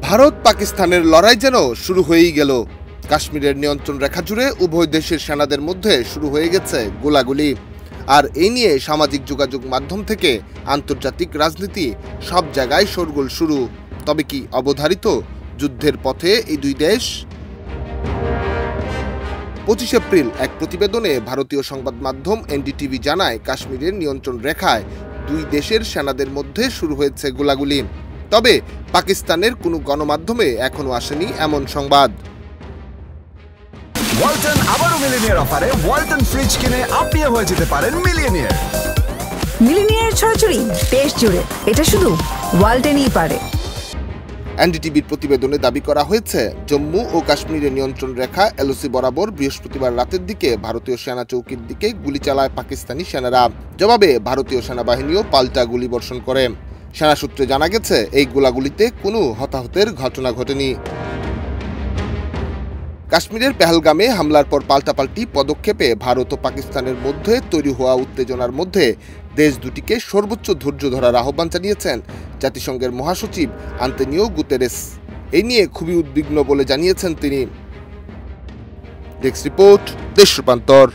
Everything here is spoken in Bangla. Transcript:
ভারত পাকিস্তানের লড়াই যেন শুরু হয়েই গেল। কাশ্মীরের নিয়ন্ত্রণ রেখা জুড়ে উভয় দেশের সেনাদের মধ্যে শুরু হয়ে গেছে গোলাগুলি। আর এই নিয়ে সামাজিক যোগাযোগ মাধ্যম থেকে আন্তর্জাতিক রাজনীতি সব জায়গায় শোরগোল শুরু। তবে কি অবধারিত যুদ্ধের পথে এই দুই দেশ? 25 এপ্রিল এক প্রতিবেদনে ভারতীয় সংবাদ মাধ্যম এনডিটিভি জানায়, কাশ্মীরের নিয়ন্ত্রণ রেখায় দুই দেশের সেনাদের মধ্যে শুরু হয়েছে গোলাগুলি। তবে পাকিস্তানের কোনো গণমাধ্যমে এখনো আসেনি এমন সংবাদ। ওয়ালটন আবারও মিলিনিয়ার অফারে ওয়ালটন ফ্রিজ কিনে আপনিও হয়ে যেতে পারেন মিলিয়নিয়ার। মিলিনিয়ার ছড়াছড়ি দেশ জুড়ে, এটা শুধু ওয়ালটনই পারে। এনডিটিভির প্রতিবেদনে দাবি করা হয়েছে, জম্মু ও কাশ্মীরের নিয়ন্ত্রণ রেখা এলওসি বরাবর বৃহস্পতিবার রাতের দিকে ভারতীয় সেনা চৌকির দিকে গুলি চালায় পাকিস্তানি সেনারা। জবাবে ভারতীয় সেনাবাহিনীও পাল্টা গুলি বর্ষণ করে। সেনা সূত্রে জানা গেছে, এই গোলাগুলিতে কোনো হতাহতের ঘটনা ঘটেনি। কাশ্মীরের পেহেলগামে হামলার পর পাল্টাপাল্টি পদক্ষেপে ভারত ও পাকিস্তানের মধ্যে তৈরি হওয়া উত্তেজনার মধ্যে দেশ দুটিকে সর্বোচ্চ ধৈর্য ধরার আহ্বান জানিয়েছেন জাতিসংঘের মহাসচিব আন্তোনিও গুতেরেস। এই নিয়ে খুবই উদ্বিগ্ন বলে জানিয়েছেন তিনি। ডেস্ক রিপোর্ট, দেশ রূপান্তর।